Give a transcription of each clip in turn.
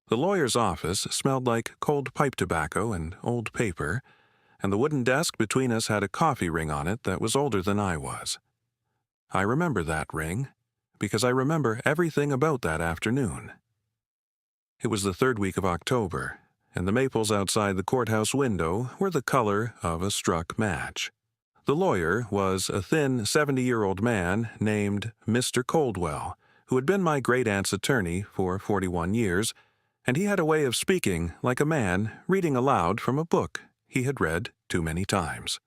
The lawyer's office smelled like cold pipe tobacco and old paper, and the wooden desk between us had a coffee ring on it that was older than I was. I remember that ring, because I remember everything about that afternoon. It was the third week of October, and the maples outside the courthouse window were the color of a struck match. The lawyer was a thin 70-year-old man named Mr. Coldwell, who had been my great-aunt's attorney for 41 years, and he had a way of speaking like a man reading aloud from a book he had read too many times.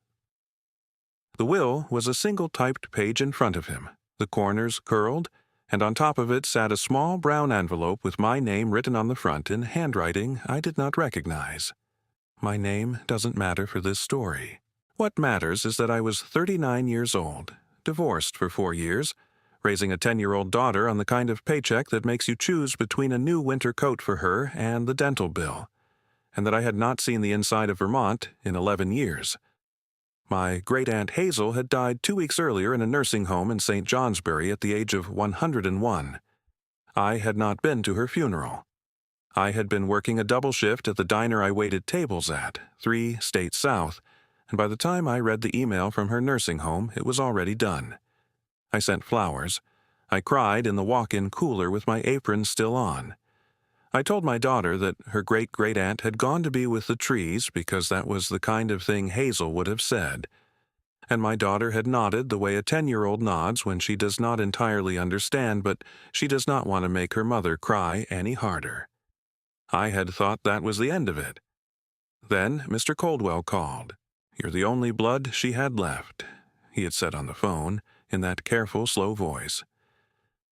The will was a single typed page in front of him, the corners curled, and on top of it sat a small brown envelope with my name written on the front in handwriting I did not recognize. My name doesn't matter for this story. What matters is that I was 39 years old, divorced for 4 years, raising a 10-year-old daughter on the kind of paycheck that makes you choose between a new winter coat for her and the dental bill, and that I had not seen the inside of Vermont in 11 years. My great-aunt Hazel had died 2 weeks earlier in a nursing home in St. Johnsbury at the age of 101. I had not been to her funeral. I had been working a double shift at the diner I waited tables at, 3 states south, and by the time I read the email from her nursing home, it was already done. I sent flowers. I cried in the walk-in cooler with my apron still on. I told my daughter that her great-great-aunt had gone to be with the trees because that was the kind of thing Hazel would have said. And my daughter had nodded the way a 10-year-old nods when she does not entirely understand, but she does not want to make her mother cry any harder. I had thought that was the end of it. Then Mr. Coldwell called. "You're the only blood she had left," he had said on the phone, in that careful, slow voice.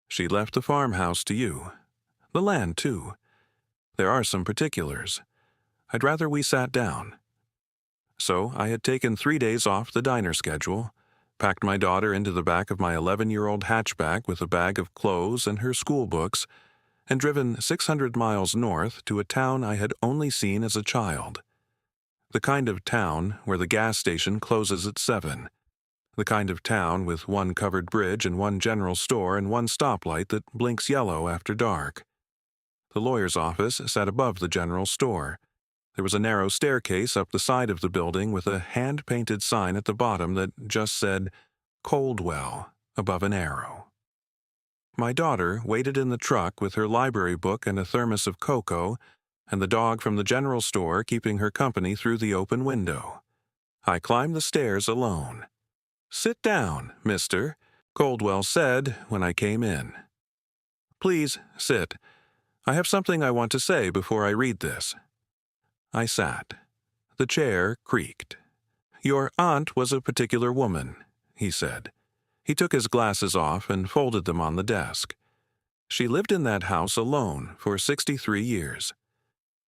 "She left the farmhouse to you. The land, too. There are some particulars. I'd rather we sat down." So I had taken 3 days off the diner schedule, packed my daughter into the back of my 11-year-old hatchback with a bag of clothes and her school books, and driven 600 miles north to a town I had only seen as a child. The kind of town where the gas station closes at 7. The kind of town with one covered bridge and one general store and one stoplight that blinks yellow after dark. The lawyer's office sat above the general store. There was a narrow staircase up the side of the building with a hand-painted sign at the bottom that just said, "Coldwell," above an arrow. My daughter waited in the truck with her library book and a thermos of cocoa, and the dog from the general store keeping her company through the open window. I climbed the stairs alone. "Sit down, mister," Coldwell said when I came in. "Please, sit. I have something I want to say before I read this." I sat. The chair creaked. "Your aunt was a particular woman," he said. He took his glasses off and folded them on the desk. "She lived in that house alone for 63 years.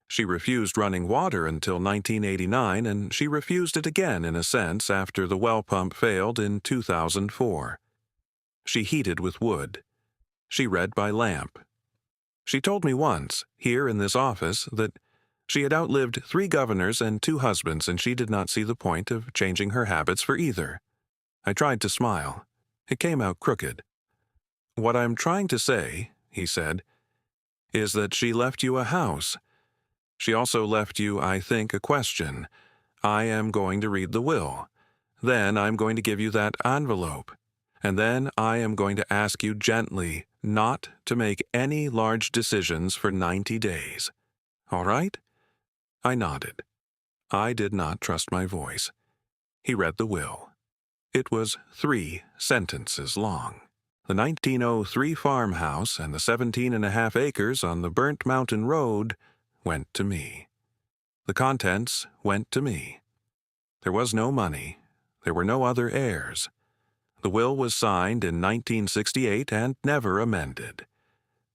She refused running water until 1989, and she refused it again in a sense after the well pump failed in 2004. She heated with wood. She read by lamp. She told me once, here in this office, that she had outlived 3 governors and 2 husbands, and she did not see the point of changing her habits for either." I tried to smile. It came out crooked. "What I'm trying to say," he said, "is that she left you a house. She also left you, I think, a question. I am going to read the will. Then I'm going to give you that envelope. And then I am going to ask you gently not to make any large decisions for 90 days. All right?" I nodded. I did not trust my voice. He read the will. It was 3 sentences long. The 1903 farmhouse and the 17.5 acres on the Burnt Mountain Road went to me. The contents went to me. There was no money. There were no other heirs. The will was signed in 1968 and never amended.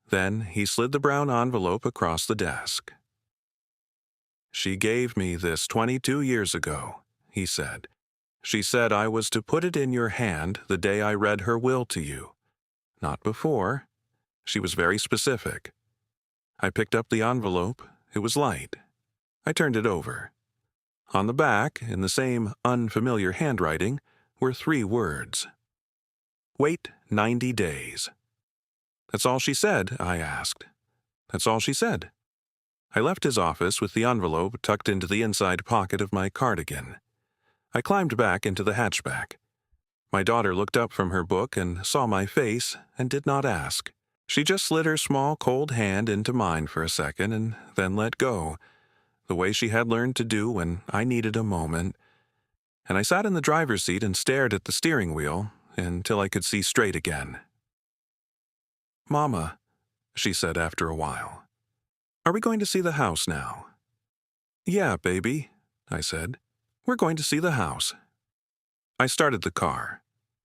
Then he slid the brown envelope across the desk. "She gave me this 22 years ago," he said. "She said I was to put it in your hand the day I read her will to you. Not before. She was very specific." I picked up the envelope. It was light. I turned it over. On the back, in the same unfamiliar handwriting, were 3 words. "Wait 90 days." "That's all she said?" I asked. "That's all she said." I left his office with the envelope tucked into the inside pocket of my cardigan. I climbed back into the hatchback. My daughter looked up from her book and saw my face and did not ask. She just slid her small, cold hand into mine for a second and then let go, the way she had learned to do when I needed a moment. And I sat in the driver's seat and stared at the steering wheel until I could see straight again. "Mama," she said after a while, "are we going to see the house now?" "Yeah, baby," I said. "We're going to see the house." I started the car.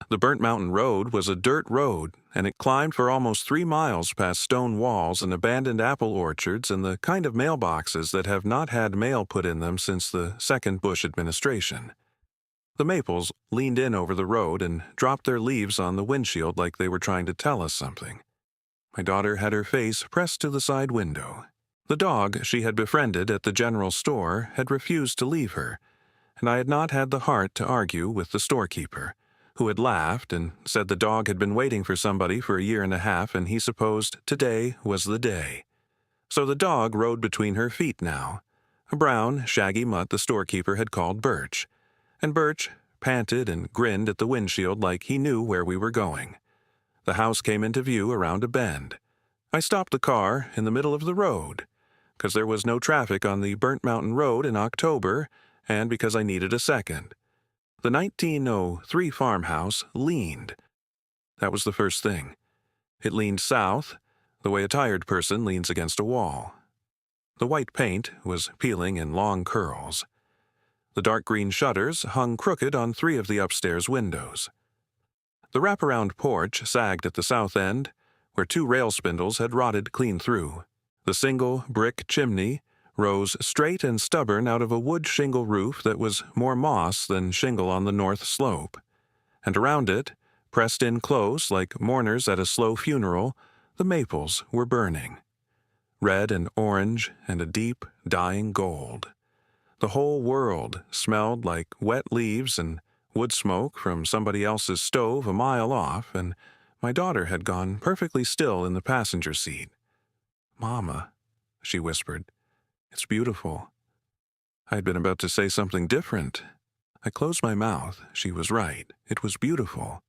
The Burnt Mountain Road was a dirt road, and it climbed for almost 3 miles past stone walls and abandoned apple orchards and the kind of mailboxes that have not had mail put in them since the second Bush administration. The maples leaned in over the road and dropped their leaves on the windshield like they were trying to tell us something. My daughter had her face pressed to the side window. The dog she had befriended at the general store had refused to leave her, and I had not had the heart to argue with the storekeeper, who had laughed and said the dog had been waiting for somebody for a year and a half and he supposed today was the day. So the dog rode between her feet now, a brown, shaggy mutt the storekeeper had called Birch, and Birch panted and grinned at the windshield like he knew where we were going. The house came into view around a bend. I stopped the car in the middle of the road, because there was no traffic on the Burnt Mountain Road in October, and because I needed a second. The 1903 farmhouse leaned. That was the first thing. It leaned south, the way a tired person leans against a wall. The white paint was peeling in long curls. The dark green shutters hung crooked on 3 of the upstairs windows. The wraparound porch sagged at the south end, where 2 rail spindles had rotted clean through. The single brick chimney rose straight and stubborn out of a wood shingle roof that was more moss than shingle on the north slope. And around it, pressed in close like mourners at a slow funeral, the maples were burning. Red and orange and a deep, dying gold. The whole world smelled like wet leaves and wood smoke from somebody else's stove a mile off, and my daughter had gone perfectly still in the passenger seat. "Mama," she whispered, "it's beautiful." I had been about to say something different. I closed my mouth. She was right. It was beautiful.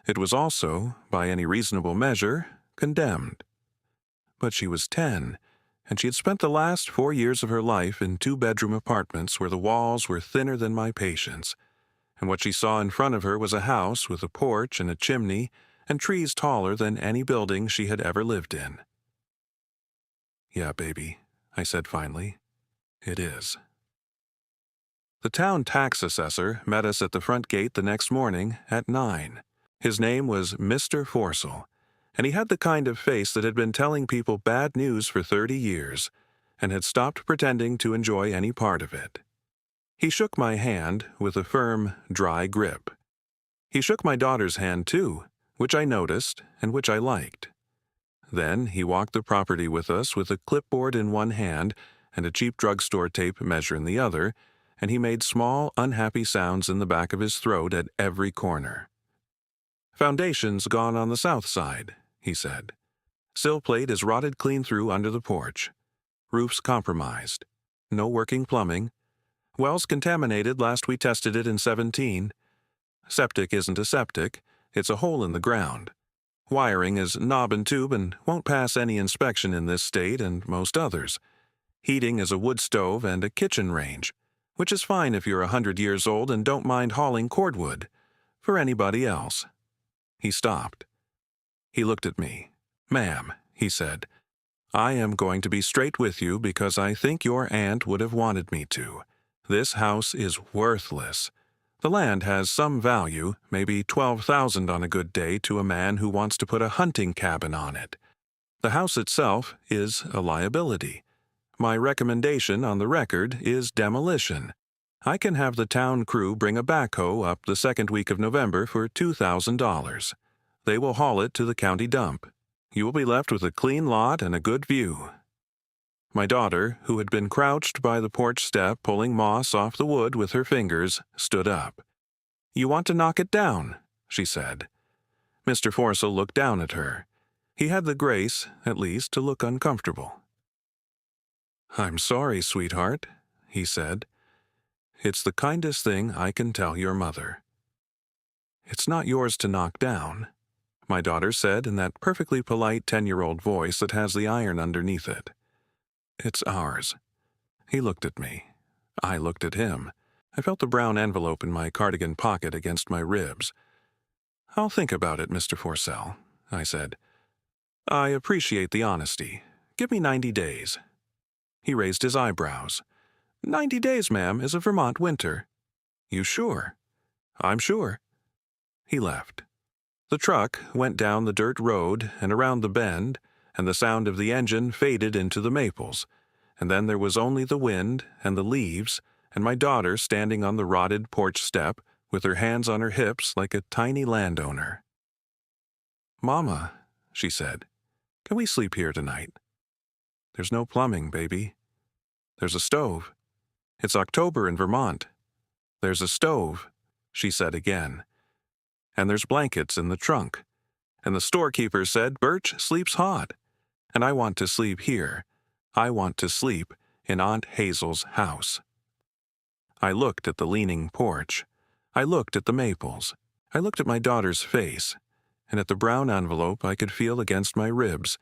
It was also, by any reasonable measure, condemned. But she was 10, and she had spent the last 4 years of her life in 2-bedroom apartments where the walls were thinner than my patience, and what she saw in front of her was a house with a porch and a chimney and trees taller than any building she had ever lived in. "Yeah, baby," I said finally. "It is." The town tax assessor met us at the front gate the next morning at 9. His name was Mr. Forcell, and he had the kind of face that had been telling people bad news for 30 years and had stopped pretending to enjoy any part of it. He shook my hand with a firm, dry grip. He shook my daughter's hand, too, which I noticed and which I liked. Then he walked the property with us with a clipboard in one hand and a cheap drugstore tape measure in the other, and he made small, unhappy sounds in the back of his throat at every corner. "Foundation's gone on the south side," he said. "Sill plate is rotted clean through under the porch. Roof's compromised. No working plumbing. Well's contaminated last we tested it in 17. Septic isn't a septic, it's a hole in the ground. Wiring is knob and tube and won't pass any inspection in this state and most others. Heating is a wood stove and a kitchen range, which is fine if you're 100 years old and don't mind hauling cordwood. For anybody else." He stopped. He looked at me. "Ma'am," he said, "I am going to be straight with you because I think your aunt would have wanted me to. This house is worthless. The land has some value, maybe $12,000 on a good day to a man who wants to put a hunting cabin on it. The house itself is a liability. My recommendation on the record is demolition. I can have the town crew bring a backhoe up the second week of November for $2,000. They will haul it to the county dump. You will be left with a clean lot and a good view." My daughter, who had been crouched by the porch step pulling moss off the wood with her fingers, stood up. "You want to knock it down," she said. Mr. Forcell looked down at her. He had the grace, at least, to look uncomfortable. "I'm sorry, sweetheart," he said. "It's the kindest thing I can tell your mother." "It's not yours to knock down," my daughter said in that perfectly polite 10-year-old voice that has the iron underneath it. "It's ours." He looked at me. I looked at him. I felt the brown envelope in my cardigan pocket against my ribs. "I'll think about it, Mr. Forcell," I said. "I appreciate the honesty. Give me 90 days. He raised his eyebrows. "90 days, ma'am, is a Vermont winter." "You sure?" "I'm sure." He left. The truck went down the dirt road and around the bend, and the sound of the engine faded into the maples, and then there was only the wind and the leaves and my daughter standing on the rotted porch step with her hands on her hips like a tiny landowner. "Mama," she said, "can we sleep here tonight?" "There's no plumbing, baby." "There's a stove. It's October in Vermont." "There's a stove," she said again. "And there's blankets in the trunk. And the storekeeper said Birch sleeps hot. And I want to sleep here. I want to sleep in Aunt Hazel's house." I looked at the leaning porch. I looked at the maples. I looked at my daughter's face, and at the brown envelope I could feel against my ribs,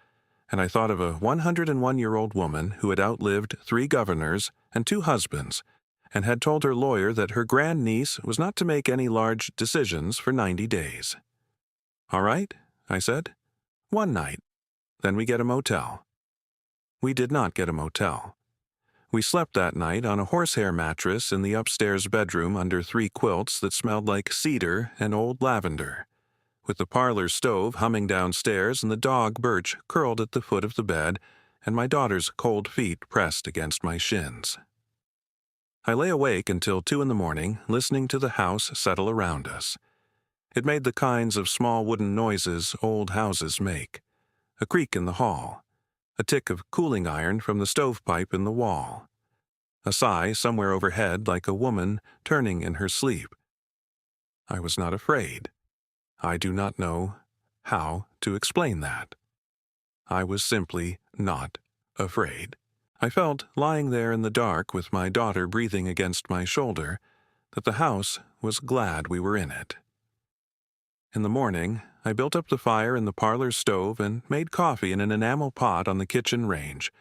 and I thought of a 101-year-old woman who had outlived 3 governors and 2 husbands, and had told her lawyer that her grandniece was not to make any large decisions for 90 days. "All right," I said. "One night. Then we get a motel." We did not get a motel. We slept that night on a horsehair mattress in the upstairs bedroom under 3 quilts that smelled like cedar and old lavender, with the parlor stove humming downstairs and the dog Birch curled at the foot of the bed and my daughter's cold feet pressed against my shins. I lay awake until 2 in the morning, listening to the house settle around us. It made the kinds of small wooden noises old houses make. A creak in the hall. A tick of cooling iron from the stovepipe in the wall. A sigh somewhere overhead like a woman turning in her sleep. I was not afraid. I do not know how to explain that. I was simply not afraid. I felt, lying there in the dark with my daughter breathing against my shoulder, that the house was glad we were in it. In the morning, I built up the fire in the parlor stove and made coffee in an enamel pot on the kitchen range,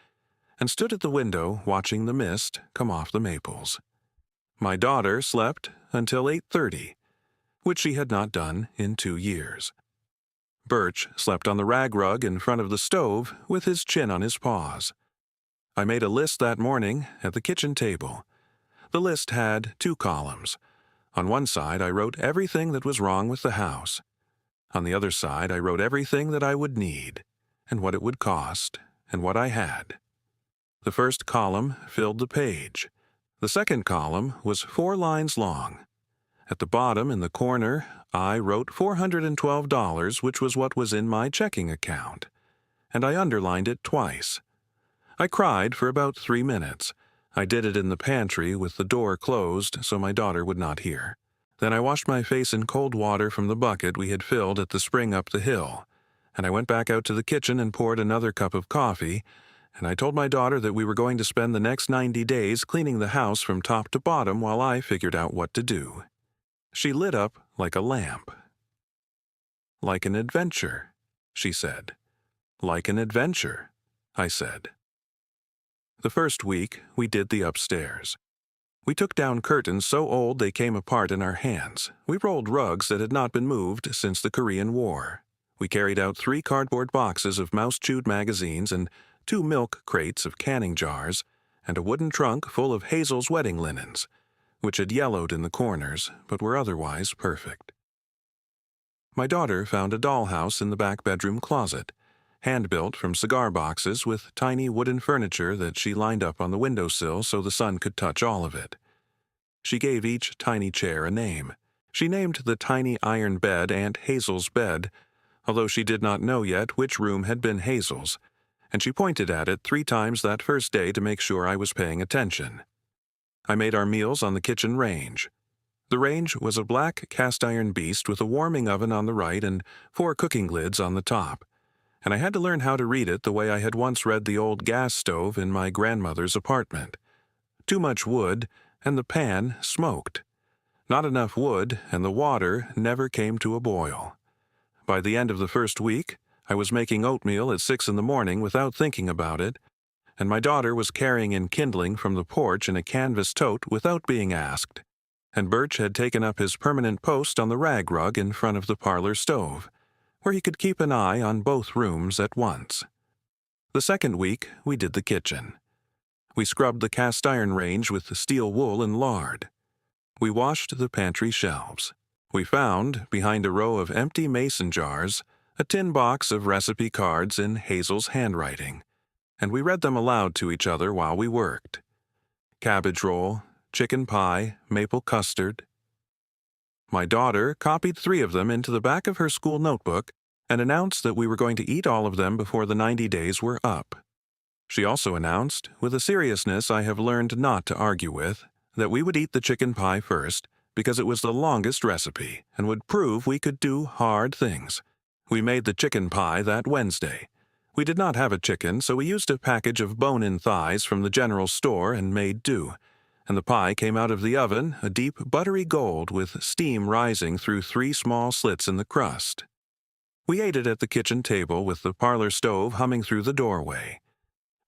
and stood at the window watching the mist come off the maples. My daughter slept until 8:30, which she had not done in 2 years. Birch slept on the rag rug in front of the stove with his chin on his paws. I made a list that morning at the kitchen table. The list had 2 columns. On one side I wrote everything that was wrong with the house. On the other side I wrote everything that I would need, and what it would cost, and what I had. The first column filled the page. The second column was 4 lines long. At the bottom in the corner I wrote $412, which was what was in my checking account, and I underlined it twice. I cried for about 3 minutes. I did it in the pantry with the door closed so my daughter would not hear. Then I washed my face in cold water from the bucket we had filled at the spring up the hill, and I went back out to the kitchen and poured another cup of coffee, and I told my daughter that we were going to spend the next 90 days cleaning the house from top to bottom while I figured out what to do. She lit up like a lamp. "Like an adventure," she said. "Like an adventure," I said. The first week, we did the upstairs. We took down curtains so old they came apart in our hands. We rolled rugs that had not been moved since the Korean War. We carried out 3 cardboard boxes of mouse-chewed magazines and 2 milk crates of canning jars, and a wooden trunk full of Hazel's wedding linens, which had yellowed in the corners but were otherwise perfect. My daughter found a dollhouse in the back bedroom closet, hand-built from cigar boxes with tiny wooden furniture that she lined up on the windowsill so the sun could touch all of it. She gave each tiny chair a name. She named the tiny iron bed Aunt Hazel's bed, although she did not know yet which room had been Hazel's, and she pointed at it 3 times that first day to make sure I was paying attention. I made our meals on the kitchen range. The range was a black cast-iron beast with a warming oven on the right and 4 cooking lids on the top, and I had to learn how to read it the way I had once read the old gas stove in my grandmother's apartment. Too much wood, and the pan smoked. Not enough wood, and the water never came to a boil. By the end of the first week, I was making oatmeal at 6 in the morning without thinking about it, and my daughter was carrying in kindling from the porch in a canvas tote without being asked, and Birch had taken up his permanent post on the rag rug in front of the parlor stove, where he could keep an eye on both rooms at once. The second week, we did the kitchen. We scrubbed the cast iron range with steel wool and lard. We washed the pantry shelves. We found, behind a row of empty mason jars, a tin box of recipe cards in Hazel's handwriting, and we read them aloud to each other while we worked. Cabbage roll, chicken pie, maple custard. My daughter copied 3 of them into the back of her school notebook and announced that we were going to eat all of them before the 90 days were up. She also announced, with a seriousness I have learned not to argue with, that we would eat the chicken pie first because it was the longest recipe and would prove we could do hard things. We made the chicken pie that Wednesday. We did not have a chicken, so we used a package of bone-in thighs from the general store and made do, and the pie came out of the oven a deep buttery gold with steam rising through 3 small slits in the crust. We ate it at the kitchen table with the parlor stove humming through the doorway.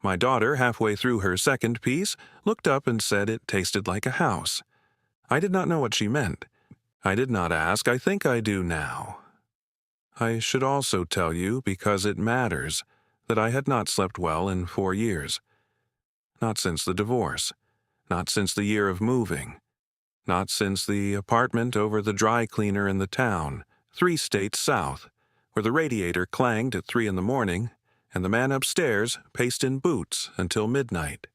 My daughter, halfway through her second piece, looked up and said it tasted like a house. I did not know what she meant. I did not ask. I think I do now. I should also tell you, because it matters, that I had not slept well in 4 years. Not since the divorce. Not since the year of moving. Not since the apartment over the dry cleaner in the town, 3 states south, where the radiator clanged at 3 in the morning, and the man upstairs paced in boots until midnight.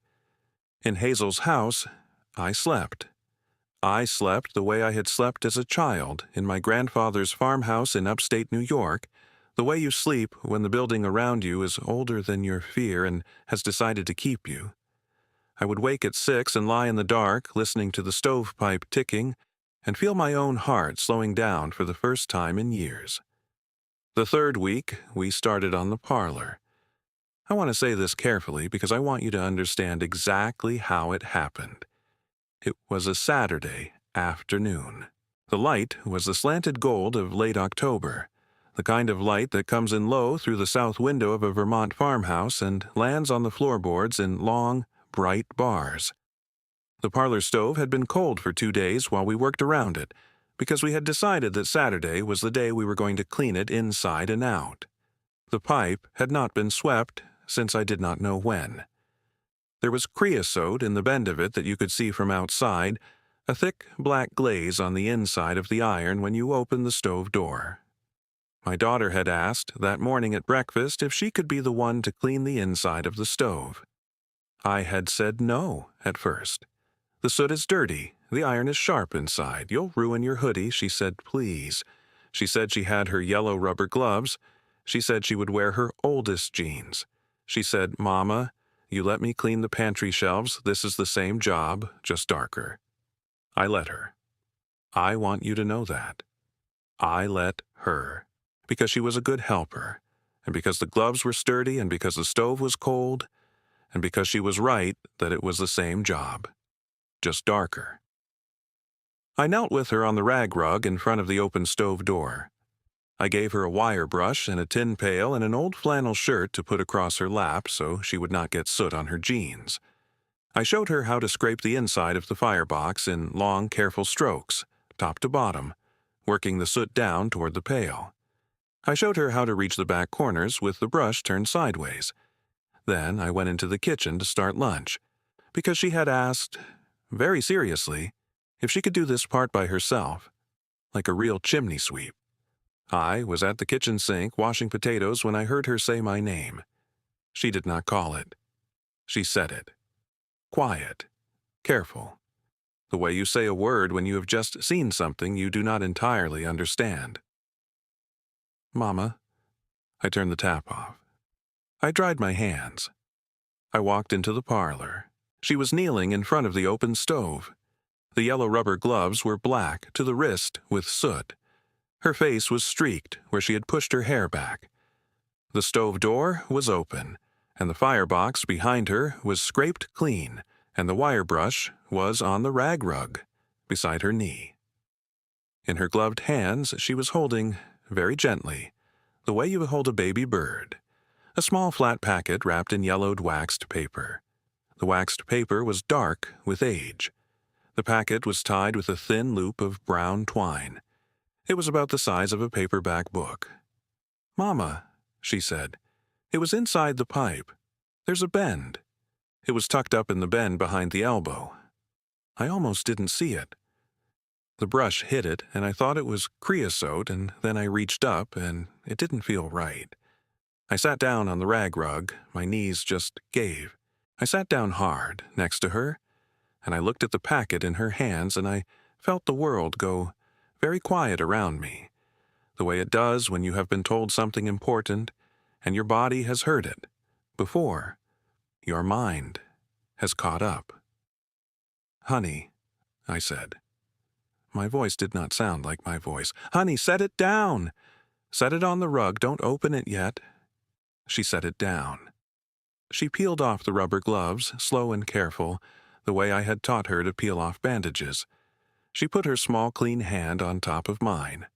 In Hazel's house, I slept. I slept the way I had slept as a child in my grandfather's farmhouse in upstate New York, the way you sleep when the building around you is older than your fear and has decided to keep you. I would wake at 6 and lie in the dark, listening to the stovepipe ticking, and feel my own heart slowing down for the first time in years. The third week, we started on the parlor. I want to say this carefully because I want you to understand exactly how it happened. It was a Saturday afternoon. The light was the slanted gold of late October, the kind of light that comes in low through the south window of a Vermont farmhouse and lands on the floorboards in long, bright bars. The parlor stove had been cold for 2 days while we worked around it, because we had decided that Saturday was the day we were going to clean it inside and out. The pipe had not been swept since I did not know when. There was creosote in the bend of it that you could see from outside, a thick black glaze on the inside of the iron when you opened the stove door. My daughter had asked that morning at breakfast if she could be the one to clean the inside of the stove. I had said no at first. The soot is dirty. The iron is sharp inside. You'll ruin your hoodie, she said, please. She said she had her yellow rubber gloves. She said she would wear her oldest jeans. She said, Mama, you let me clean the pantry shelves. This is the same job, just darker. I let her. I want you to know that. I let her. Because she was a good helper, and because the gloves were sturdy, and because the stove was cold, and because she was right that it was the same job, just darker. I knelt with her on the rag rug in front of the open stove door. I gave her a wire brush and a tin pail and an old flannel shirt to put across her lap so she would not get soot on her jeans. I showed her how to scrape the inside of the firebox in long, careful strokes, top to bottom, working the soot down toward the pail. I showed her how to reach the back corners with the brush turned sideways. Then I went into the kitchen to start lunch, because she had asked, very seriously, if she could do this part by herself, like a real chimney sweep. I was at the kitchen sink washing potatoes when I heard her say my name. She did not call it. She said it. Quiet. Careful. The way you say a word when you have just seen something you do not entirely understand. Mama. I turned the tap off. I dried my hands. I walked into the parlor. She was kneeling in front of the open stove. The yellow rubber gloves were black to the wrist with soot. Her face was streaked where she had pushed her hair back. The stove door was open, and the firebox behind her was scraped clean, and the wire brush was on the rag rug beside her knee. In her gloved hands she was holding, very gently, the way you would hold a baby bird, a small flat packet wrapped in yellowed waxed paper. The waxed paper was dark with age. The packet was tied with a thin loop of brown twine. It was about the size of a paperback book. "Mama," she said, "it was inside the pipe. There's a bend." It was tucked up in the bend behind the elbow. I almost didn't see it. The brush hit it, and I thought it was creosote, and then I reached up, and it didn't feel right. I sat down on the rag rug. My knees just gave. I sat down hard next to her, and I looked at the packet in her hands, and I felt the world go very quiet around me, the way it does when you have been told something important, and your body has heard it before. Your mind has caught up. "Honey," I said. My voice did not sound like my voice. "Honey, set it down. Set it on the rug. Don't open it yet." She set it down. She peeled off the rubber gloves, slow and careful, the way I had taught her to peel off bandages. She put her small, clean hand on top of mine.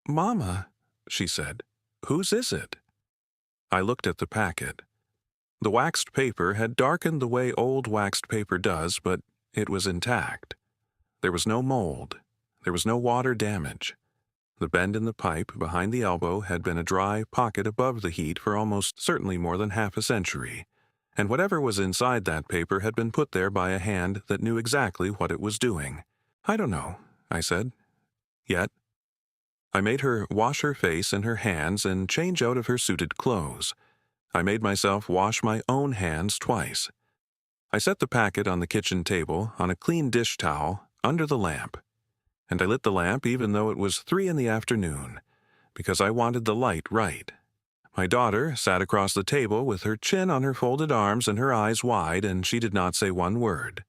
"Mama," she said, "whose is it?" I looked at the packet. The waxed paper had darkened the way old waxed paper does, but it was intact. There was no mold. There was no water damage. The bend in the pipe behind the elbow had been a dry pocket above the heat for almost certainly more than half a century, and whatever was inside that paper had been put there by a hand that knew exactly what it was doing. "I don't know," I said. "Yet." I made her wash her face and her hands and change out of her suited clothes. I made myself wash my own hands twice. I set the packet on the kitchen table on a clean dish towel under the lamp, and I lit the lamp even though it was 3 in the afternoon, because I wanted the light right. My daughter sat across the table with her chin on her folded arms and her eyes wide, and she did not say one word.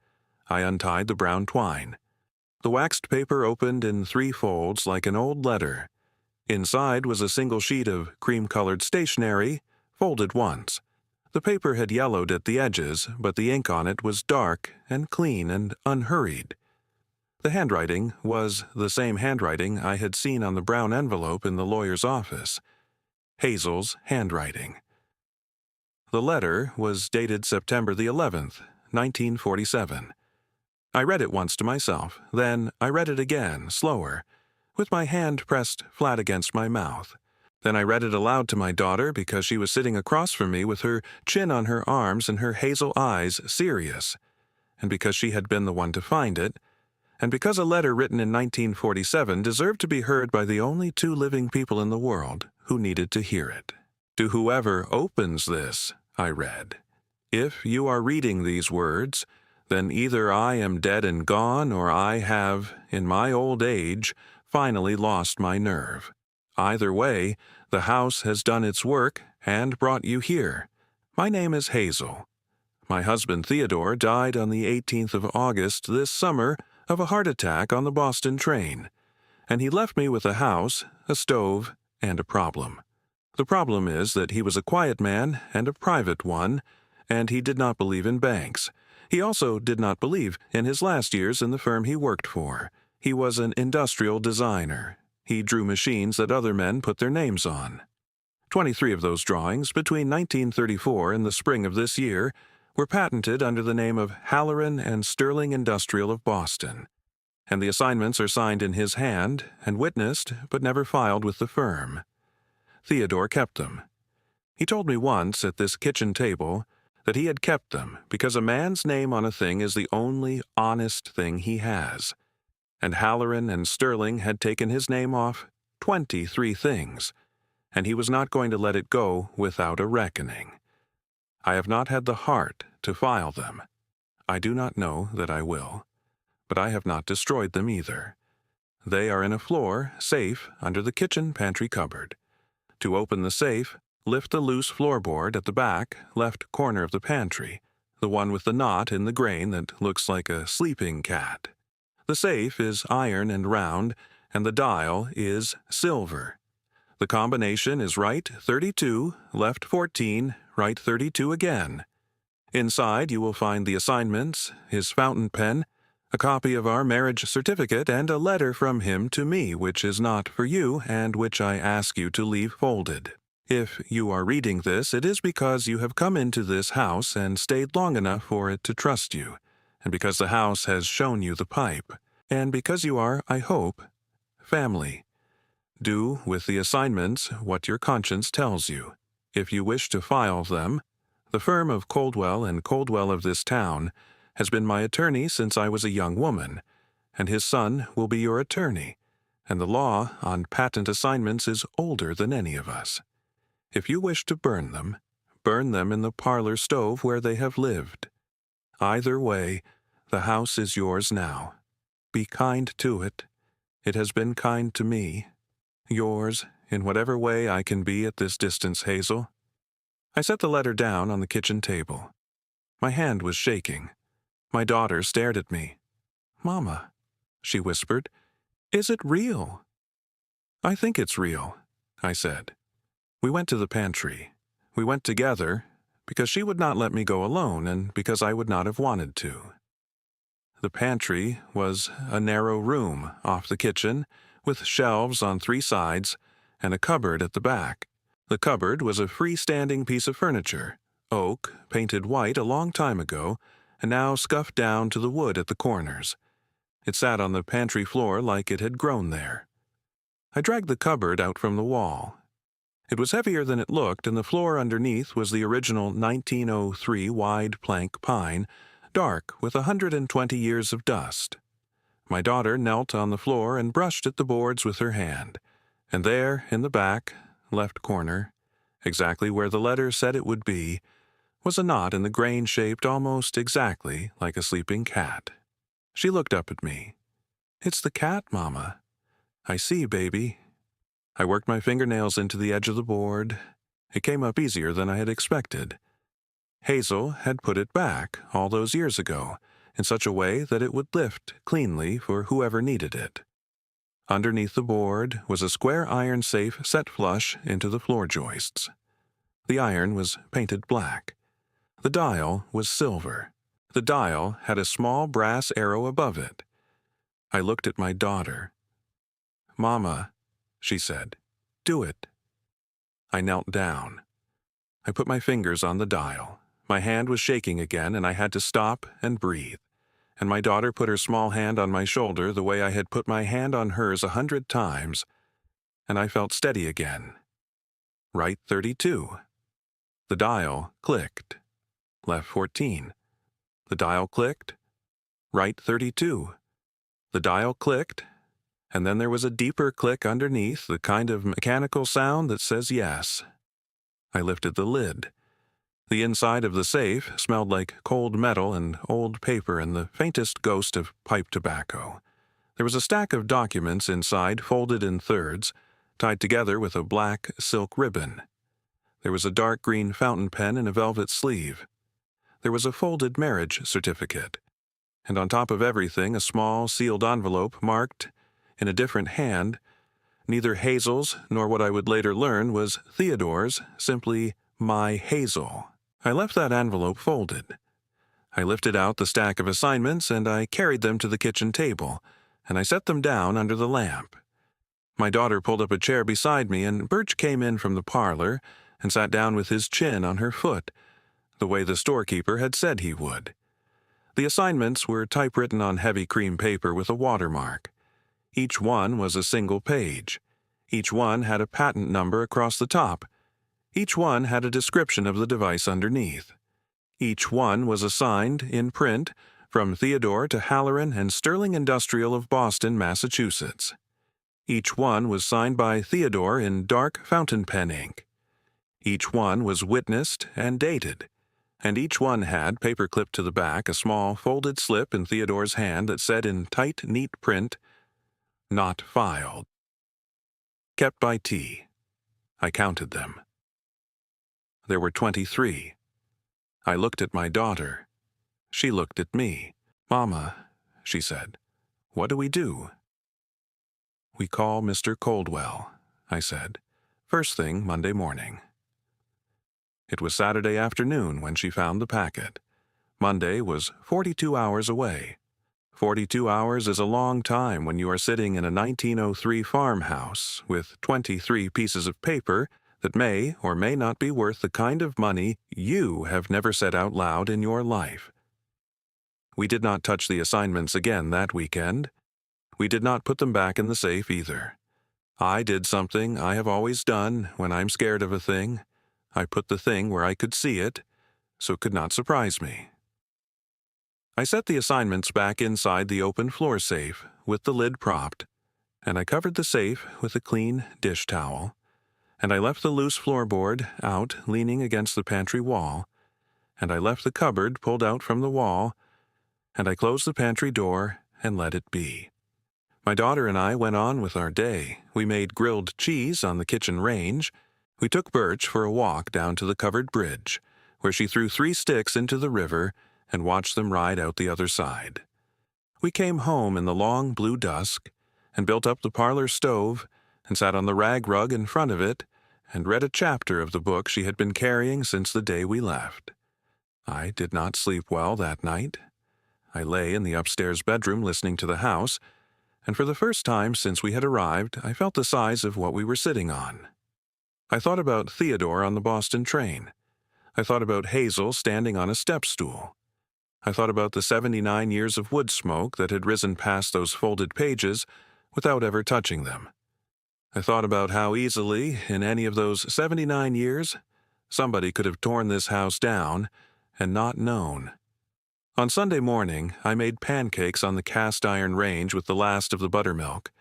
I untied the brown twine. The waxed paper opened in 3 folds like an old letter. Inside was a single sheet of cream-colored stationery, folded once. The paper had yellowed at the edges, but the ink on it was dark and clean and unhurried. The handwriting was the same handwriting I had seen on the brown envelope in the lawyer's office. Hazel's handwriting. The letter was dated September the 11th, 1947. I read it once to myself, then I read it again, slower, with my hand pressed flat against my mouth. Then I read it aloud to my daughter because she was sitting across from me with her chin on her arms and her hazel eyes serious, and because she had been the one to find it, and because a letter written in 1947 deserved to be heard by the only 2 living people in the world who needed to hear it. "To whoever opens this," I read, "if you are reading these words, then either I am dead and gone or I have, in my old age, finally lost my nerve. Either way, the house has done its work and brought you here. My name is Hazel. My husband Theodore died on the 18th of August this summer of a heart attack on the Boston train, and he left me with a house, a stove, and a problem. The problem is that he was a quiet man and a private one, and he did not believe in banks. He also did not believe in his last years in the firm he worked for. He was an industrial designer. He drew machines that other men put their names on. 23 of those drawings, between 1934 and the spring of this year, were patented under the name of Halloran and Sterling Industrial of Boston, and the assignments are signed in his hand and witnessed but never filed with the firm. Theodore kept them. He told me once at this kitchen table that he had kept them because a man's name on a thing is the only honest thing he has, and Halloran and Sterling had taken his name off 23 things, and he was not going to let it go without a reckoning. I have not had the heart to file them. I do not know that I will, but I have not destroyed them either. They are in a floor safe under the kitchen pantry cupboard. To open the safe, lift the loose floorboard at the back left corner of the pantry, the one with the knot in the grain that looks like a sleeping cat. The safe is iron and round, and the dial is silver. The combination is right 32, left 14, right 32 again. Inside you will find the assignments, his fountain pen, a copy of our marriage certificate, and a letter from him to me which is not for you and which I ask you to leave folded. If you are reading this, it is because you have come into this house and stayed long enough for it to trust you, and because the house has shown you the pipe, and because you are, I hope, family. Do with the assignments what your conscience tells you. If you wish to file them, the firm of Coldwell and Coldwell of this town has been my attorney since I was a young woman, and his son will be your attorney, and the law on patent assignments is older than any of us. If you wish to burn them in the parlor stove where they have lived. Either way, the house is yours now. Be kind to it. It has been kind to me. Yours, in whatever way I can be at this distance, Hazel. I set the letter down on the kitchen table. My hand was shaking. My daughter stared at me. "Mama," she whispered, "is it real?" "I think it's real," I said. We went to the pantry. We went together because she would not let me go alone and because I would not have wanted to. The pantry was a narrow room off the kitchen with shelves on 3 sides and a cupboard at the back. The cupboard was a freestanding piece of furniture, oak, painted white a long time ago, and now scuffed down to the wood at the corners. It sat on the pantry floor like it had grown there. I dragged the cupboard out from the wall. It was heavier than it looked, and the floor underneath was the original 1903 wide plank pine, dark with 120 years of dust. My daughter knelt on the floor and brushed at the boards with her hand, and there, in the back, left corner, exactly where the letter said it would be, was a knot in the grain shaped almost exactly like a sleeping cat. She looked up at me. "It's the cat, Mama." "I see, baby." I worked my fingernails into the edge of the board. It came up easier than I had expected. Hazel had put it back all those years ago, in such a way that it would lift cleanly for whoever needed it. Underneath the board was a square iron safe set flush into the floor joists. The iron was painted black. The dial was silver. The dial had a small brass arrow above it. I looked at my daughter. "Mama," she said, "do it." I knelt down. I put my fingers on the dial. My hand was shaking again, and I had to stop and breathe. And my daughter put her small hand on my shoulder the way I had put my hand on hers 100 times, and I felt steady again. Right 32. The dial clicked. Left 14. The dial clicked. Right 32. The dial clicked, and then there was a deeper click underneath, the kind of mechanical sound that says yes. I lifted the lid. The inside of the safe smelled like cold metal and old paper and the faintest ghost of pipe tobacco. There was a stack of documents inside, folded in thirds, tied together with a black silk ribbon. There was a dark green fountain pen in a velvet sleeve. There was a folded marriage certificate. And on top of everything, a small sealed envelope marked, in a different hand, neither Hazel's nor what I would later learn was Theodore's, simply "My Hazel." I left that envelope folded. I lifted out the stack of assignments and I carried them to the kitchen table, and I set them down under the lamp. My daughter pulled up a chair beside me, and Birch came in from the parlor and sat down with his chin on her foot, the way the storekeeper had said he would. The assignments were typewritten on heavy cream paper with a watermark. Each one was a single page. Each one had a patent number across the top. Each one had a description of the device underneath. Each one was assigned, in print, from Theodore to Halloran and Sterling Industrial of Boston, Massachusetts. Each one was signed by Theodore in dark fountain pen ink. Each one was witnessed and dated, and each one had, paper-clipped to the back, a small folded slip in Theodore's hand that said in tight, neat print, "Not filed." Kept by T. I counted them. There were 23. I looked at my daughter. She looked at me. "Mama," she said, "what do we do?" "We call Mr. Coldwell," I said. first thing Monday morning. It was Saturday afternoon when she found the packet. Monday was 42 hours away. 42 hours is a long time when you are sitting in a 1903 farmhouse with 23 pieces of paper that may or may not be worth the kind of money you have never said out loud in your life. We did not touch the assignments again that weekend. We did not put them back in the safe either. I did something I have always done when I'm scared of a thing. I put the thing where I could see it, so it could not surprise me. I set the assignments back inside the open floor safe with the lid propped, and I covered the safe with a clean dish towel, and I left the loose floorboard out leaning against the pantry wall, and I left the cupboard pulled out from the wall, and I closed the pantry door and let it be. My daughter and I went on with our day. We made grilled cheese on the kitchen range. We took Birch for a walk down to the covered bridge, where she threw 3 sticks into the river and watched them ride out the other side. We came home in the long blue dusk and built up the parlor stove and sat on the rag rug in front of it and read a chapter of the book she had been carrying since the day we left. I did not sleep well that night. I lay in the upstairs bedroom listening to the house, and for the first time since we had arrived, I felt the size of what we were sitting on. I thought about Theodore on the Boston train. I thought about Hazel standing on a step stool. I thought about the 79 years of wood smoke that had risen past those folded pages without ever touching them. I thought about how easily, in any of those 79 years, somebody could have torn this house down and not known. On Sunday morning, I made pancakes on the cast-iron range with the last of the buttermilk,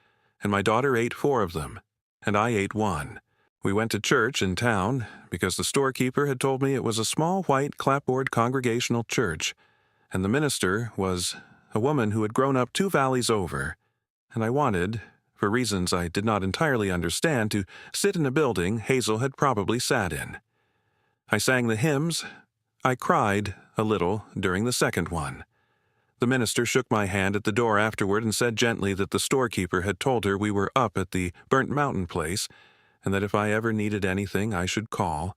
and my daughter ate 4 of them, and I ate 1. We went to church in town because the storekeeper had told me it was a small white clapboard congregational church, and the minister was a woman who had grown up 2 valleys over, and I wanted, for reasons I did not entirely understand, to sit in a building Hazel had probably sat in. I sang the hymns. I cried a little during the second one. The minister shook my hand at the door afterward and said gently that the storekeeper had told her we were up at the Burnt Mountain place, and that if I ever needed anything I should call.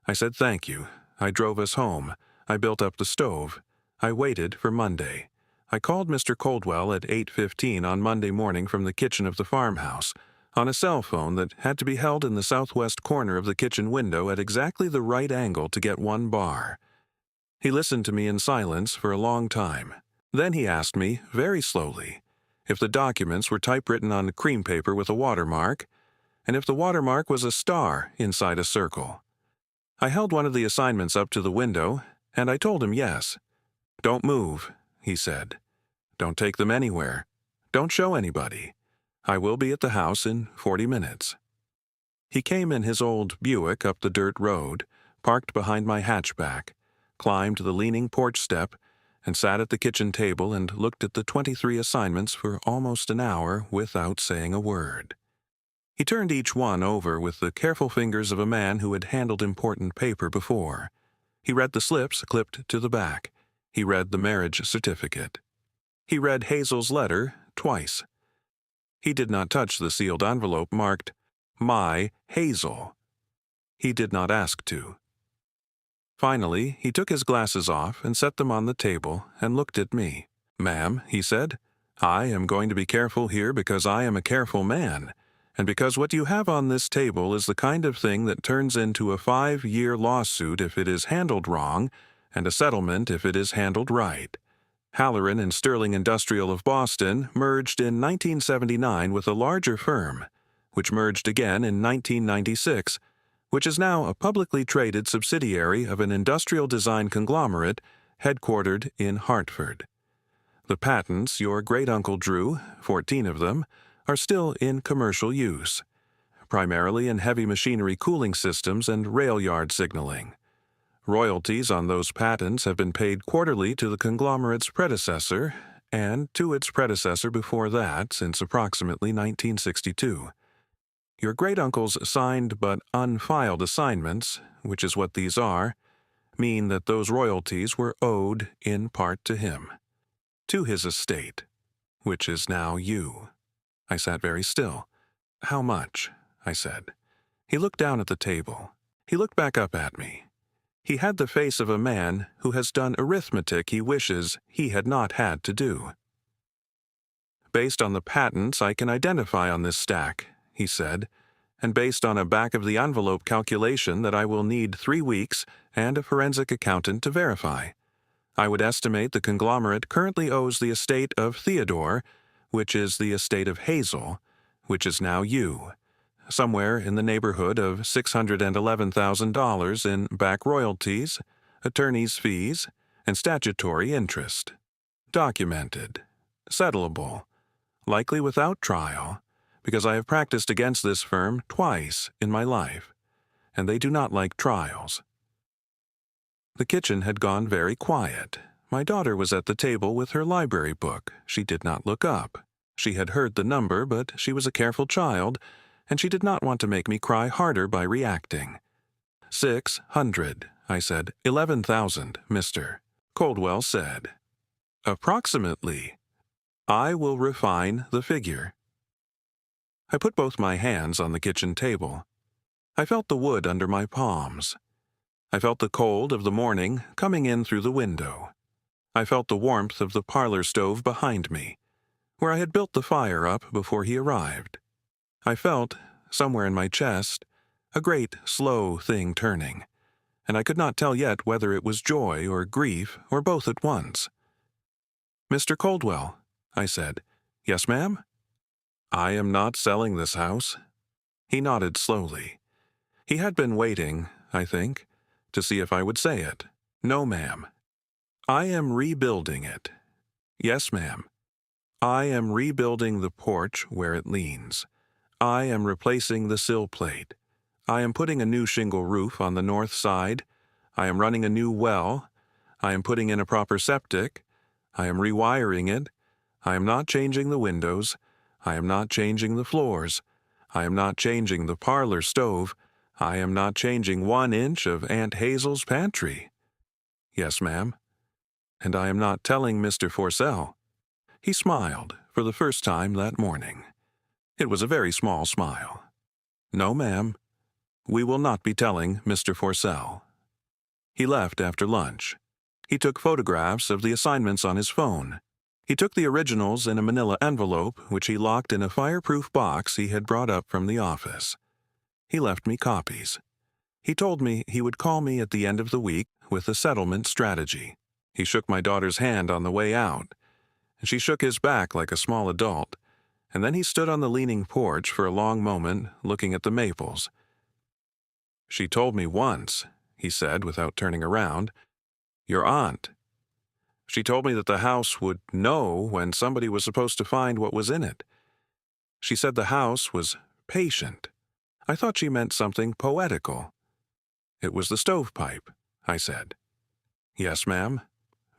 I said thank you. I drove us home. I built up the stove. I waited for Monday. I called Mr. Coldwell at 8:15 on Monday morning from the kitchen of the farmhouse, on a cell phone that had to be held in the southwest corner of the kitchen window at exactly the right angle to get 1 bar. He listened to me in silence for a long time. Then he asked me, very slowly, if the documents were typewritten on cream paper with a watermark, and if the watermark was a star inside a circle. I held one of the assignments up to the window, and I told him yes. "Don't move," he said. "Don't take them anywhere. Don't show anybody. I will be at the house in 40 minutes. He came in his old Buick up the dirt road, parked behind my hatchback, climbed the leaning porch step, and sat at the kitchen table and looked at the 23 assignments for almost an hour without saying a word. He turned each one over with the careful fingers of a man who had handled important paper before. He read the slips clipped to the back. He read the marriage certificate. He read Hazel's letter twice. He did not touch the sealed envelope marked, "My Hazel." He did not ask to. Finally, he took his glasses off and set them on the table and looked at me. "Ma'am," he said, "I am going to be careful here because I am a careful man, and because what you have on this table is the kind of thing that turns into a 5-year lawsuit if it is handled wrong, and a settlement if it is handled right. Halloran and Sterling Industrial of Boston merged in 1979 with a larger firm, which merged again in 1996, which is now a publicly traded subsidiary of an industrial design conglomerate headquartered in Hartford. The patents your great-uncle drew, 14 of them, are still in commercial use, primarily in heavy machinery cooling systems and rail yard signaling. Royalties on those patents have been paid quarterly to the conglomerate's predecessor and to its predecessor before that since approximately 1962. Your great-uncle's signed but unfiled assignments, which is what these are, mean that those royalties were owed in part to him, to his estate, which is now you. I sat very still. "How much?" I said. He looked down at the table. He looked back up at me. He had the face of a man who has done arithmetic he wishes he had not had to do. "Based on the patents I can identify on this stack," he said, "and based on a back-of-the-envelope calculation that I will need 3 weeks and a forensic accountant to verify, I would estimate the conglomerate currently owes the estate of Theodore, which is the estate of Hazel, which is now you, somewhere in the neighborhood of $611,000 in back royalties, attorney's fees, and statutory interest. Documented, settlable, likely without trial, because I have practiced against this firm twice in my life, and they do not like trials." The kitchen had gone very quiet. My daughter was at the table with her library book. She did not look up. She had heard the number, but she was a careful child, and she did not want to make me cry harder by reacting. 600, I said. 11,000, Mr. Coldwell said. Approximately. I will refine the figure. I put both my hands on the kitchen table. I felt the wood under my palms. I felt the cold of the morning coming in through the window. I felt the warmth of the parlor stove behind me, where I had built the fire up before he arrived. I felt, somewhere in my chest, a great, slow thing turning, and I could not tell yet whether it was joy or grief or both at once. "Mr. Coldwell," I said. "Yes, ma'am?" "I am not selling this house." He nodded slowly. He had been waiting, I think, to see if I would say it. "No, ma'am." "I am rebuilding it." "Yes, ma'am." "I am rebuilding the porch where it leans. I am replacing the sill plate. I am putting a new shingle roof on the north side. I am running a new well. I am putting in a proper septic. I am rewiring it. I am not changing the windows. I am not changing the floors. I am not changing the parlor stove. I am not changing 1 inch of Aunt Hazel's pantry." "Yes, ma'am." "And I am not telling Mr. Forcell." He smiled for the first time that morning. It was a very small smile. "No, ma'am. We will not be telling Mr. Forcell." He left after lunch. He took photographs of the assignments on his phone. He took the originals in a manila envelope, which he locked in a fireproof box he had brought up from the office. He left me copies. He told me he would call me at the end of the week with a settlement strategy. He shook my daughter's hand on the way out, and she shook his back like a small adult, and then he stood on the leaning porch for a long moment looking at the maples. "She told me once," he said without turning around, "your aunt. She told me that the house would know when somebody was supposed to find what was in it. She said the house was patient. I thought she meant something poetical." "It was the stovepipe," I said. "Yes, ma'am,"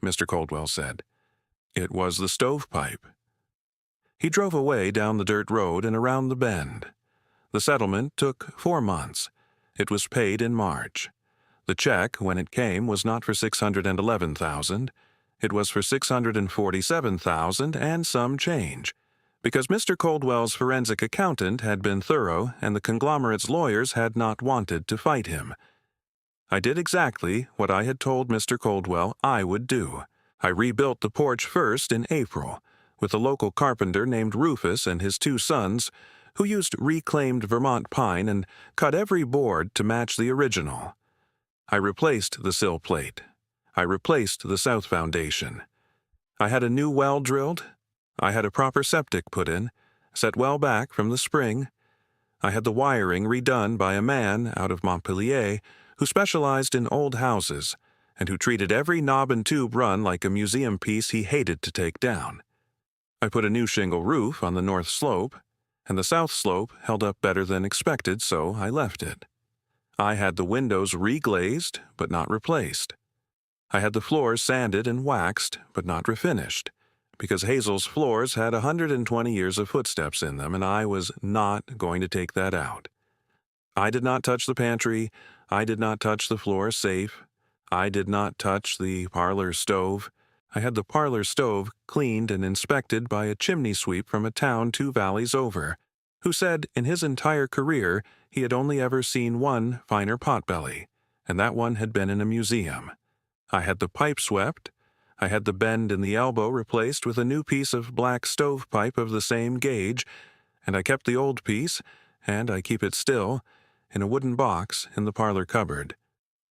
Mr. Coldwell said. "It was the stovepipe." He drove away down the dirt road and around the bend. The settlement took 4 months. It was paid in March. The check, when it came, was not for $611,000. It was for $647,000 and some change, because Mr. Coldwell's forensic accountant had been thorough and the conglomerate's lawyers had not wanted to fight him. I did exactly what I had told Mr. Coldwell I would do. I rebuilt the porch first in April, with a local carpenter named Rufus and his 2 sons, who used reclaimed Vermont pine and cut every board to match the original. I replaced the sill plate. I replaced the south foundation. I had a new well drilled. I had a proper septic put in, set well back from the spring. I had the wiring redone by a man out of Montpelier who specialized in old houses and who treated every knob and tube run like a museum piece he hated to take down. I put a new shingle roof on the north slope, and the south slope held up better than expected, so I left it. I had the windows reglazed, but not replaced. I had the floors sanded and waxed, but not refinished, because Hazel's floors had 120 years of footsteps in them, and I was not going to take that out. I did not touch the pantry. I did not touch the floor safe. I did not touch the parlor stove. I had the parlor stove cleaned and inspected by a chimney sweep from a town 2 valleys over. who said in his entire career he had only ever seen one finer potbelly, and that one had been in a museum. I had the pipe swept, I had the bend in the elbow replaced with a new piece of black stovepipe of the same gauge, and I kept the old piece, and I keep it still, in a wooden box in the parlor cupboard.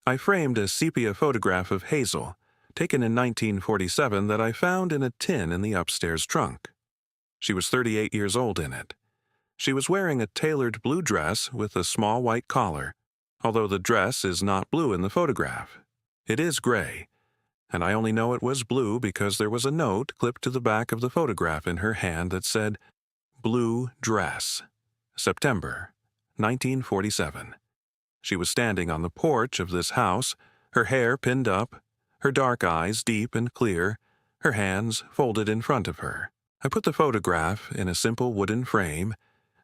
I framed a sepia photograph of Hazel, taken in 1947, that I found in a tin in the upstairs trunk. She was 38 years old in it. She was wearing a tailored blue dress with a small white collar, although the dress is not blue in the photograph. It is gray, and I only know it was blue because there was a note clipped to the back of the photograph in her hand that said, "Blue Dress, September, 1947. She was standing on the porch of this house, her hair pinned up, her dark eyes deep and clear, her hands folded in front of her. I put the photograph in a simple wooden frame,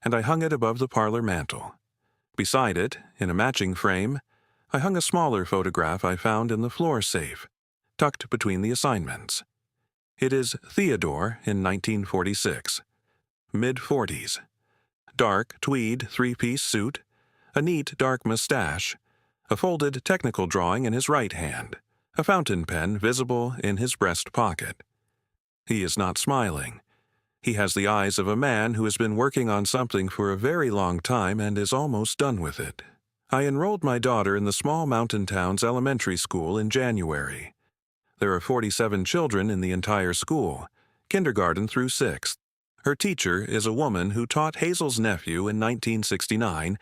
and I hung it above the parlor mantel. Beside it, in a matching frame, I hung a smaller photograph I found in the floor safe, tucked between the assignments. It is Theodore in 1946, mid-40s, dark tweed three-piece suit, a neat dark mustache, a folded technical drawing in his right hand, a fountain pen visible in his breast pocket. He is not smiling. He has the eyes of a man who has been working on something for a very long time and is almost done with it. I enrolled my daughter in the small mountain town's elementary school in January. There are 47 children in the entire school, kindergarten through 6th. Her teacher is a woman who taught Hazel's nephew in 1969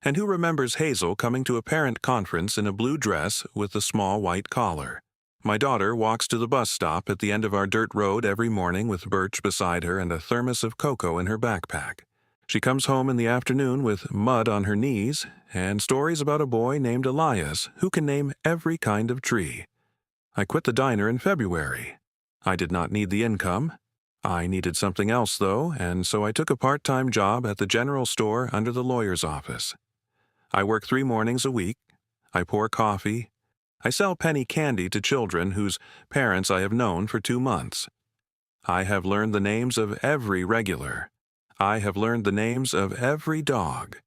and who remembers Hazel coming to a parent conference in a blue dress with a small white collar. My daughter walks to the bus stop at the end of our dirt road every morning with Birch beside her and a thermos of cocoa in her backpack. She comes home in the afternoon with mud on her knees and stories about a boy named Elias who can name every kind of tree. I quit the diner in February. I did not need the income. I needed something else, though, and so I took a part-time job at the general store under the lawyer's office. I work 3 mornings a week. I pour coffee. I sell penny candy to children whose parents I have known for 2 months. I have learned the names of every regular. I have learned the names of every dog.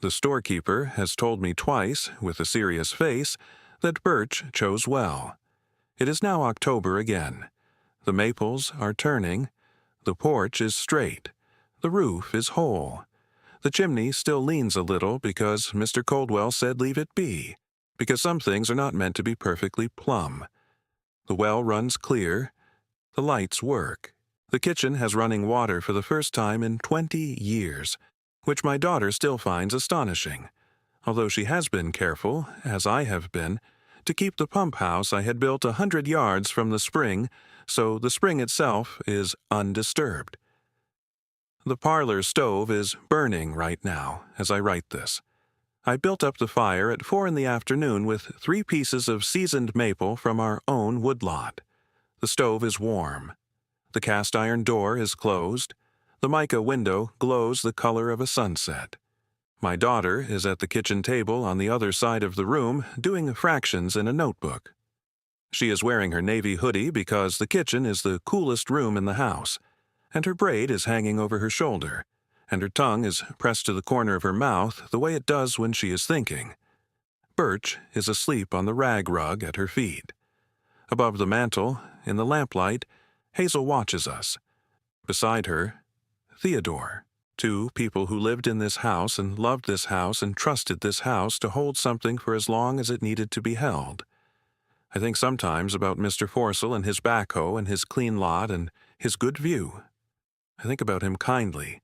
The storekeeper has told me twice, with a serious face, that Birch chose well. It is now October again. The maples are turning. The porch is straight. The roof is whole. The chimney still leans a little because Mr. Coldwell said leave it be, because some things are not meant to be perfectly plumb. The well runs clear. The lights work. The kitchen has running water for the first time in 20 years, which my daughter still finds astonishing, although she has been careful, as I have been, to keep the pump house I had built 100 yards from the spring, so the spring itself is undisturbed. The parlor stove is burning right now as I write this. I built up the fire at 4 in the afternoon with 3 pieces of seasoned maple from our own woodlot. The stove is warm. The cast iron door is closed. The mica window glows the color of a sunset. My daughter is at the kitchen table on the other side of the room doing fractions in a notebook. She is wearing her navy hoodie because the kitchen is the coolest room in the house, and her braid is hanging over her shoulder, and her tongue is pressed to the corner of her mouth the way it does when she is thinking. Birch is asleep on the rag rug at her feet. Above the mantel, in the lamplight, Hazel watches us. Beside her, Theodore. 2 people who lived in this house and loved this house and trusted this house to hold something for as long as it needed to be held. I think sometimes about Mr. Forcell and his backhoe and his clean lot and his good view. I think about him kindly.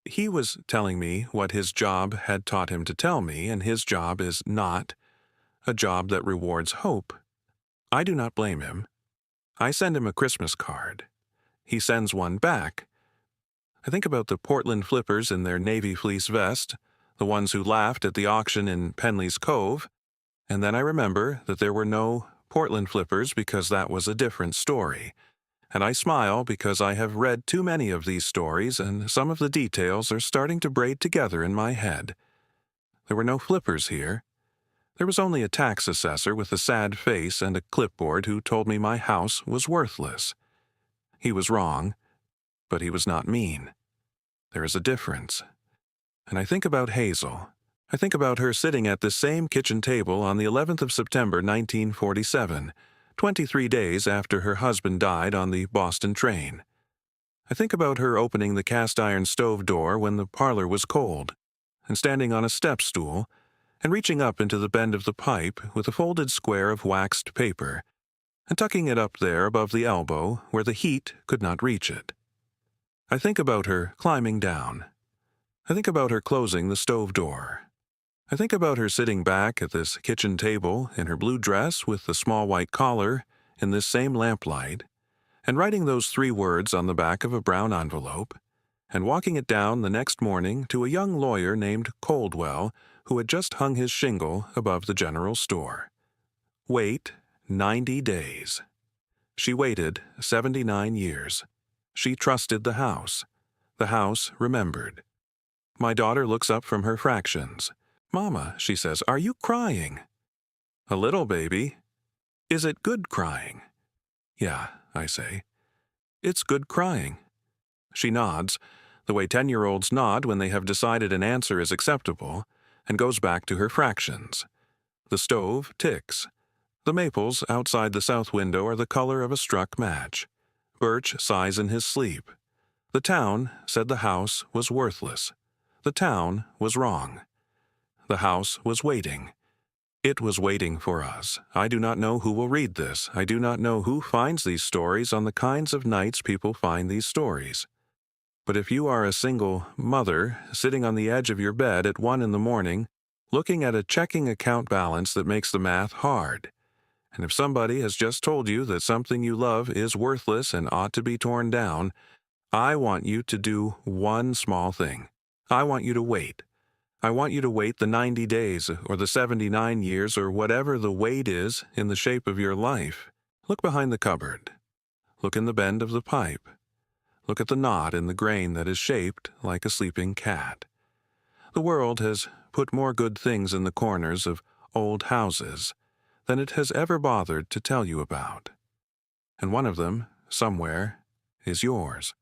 He was telling me what his job had taught him to tell me, and his job is not a job that rewards hope. I do not blame him. I send him a Christmas card. He sends one back. I think about the Portland flippers in their navy fleece vest, the ones who laughed at the auction in Penley's Cove, and then I remember that there were no Portland flippers because that was a different story. And I smile because I have read too many of these stories and some of the details are starting to braid together in my head. There were no flippers here. There was only a tax assessor with a sad face and a clipboard who told me my house was worthless. He was wrong, but he was not mean. There is a difference. And I think about Hazel. I think about her sitting at this same kitchen table on the 11th of September, 1947, 23 days after her husband died on the Boston train. I think about her opening the cast-iron stove door when the parlor was cold, and standing on a step stool, and reaching up into the bend of the pipe with a folded square of waxed paper, and tucking it up there above the elbow where the heat could not reach it. I think about her climbing down. I think about her closing the stove door. I think about her sitting back at this kitchen table in her blue dress with the small white collar in this same lamplight, and writing those 3 words on the back of a brown envelope, and walking it down the next morning to a young lawyer named Coldwell who had just hung his shingle above the general store. Wait 90 days. She waited 79 years. She trusted the house. The house remembered. My daughter looks up from her fractions. "Mama," she says, "are you crying?" "A little, baby." "Is it good crying?" "Yeah," I say. "It's good crying." She nods, the way 10-year-olds nod when they have decided an answer is acceptable, and goes back to her fractions. The stove ticks. The maples outside the south window are the color of a struck match. Birch sighs in his sleep. The town said the house was worthless. The town was wrong. The house was waiting. It was waiting for us. I do not know who will read this. I do not know who finds these stories on the kinds of nights people find these stories. But if you are a single mother sitting on the edge of your bed at 1 in the morning, looking at a checking account balance that makes the math hard, and if somebody has just told you that something you love is worthless and ought to be torn down, I want you to do one small thing. I want you to wait. I want you to wait the 90 days or the 79 years or whatever the wait is in the shape of your life. Look behind the cupboard. Look in the bend of the pipe. Look at the knot in the grain that is shaped like a sleeping cat. The world has put more good things in the corners of old houses than it has ever bothered to tell you about. And one of them, somewhere, is yours.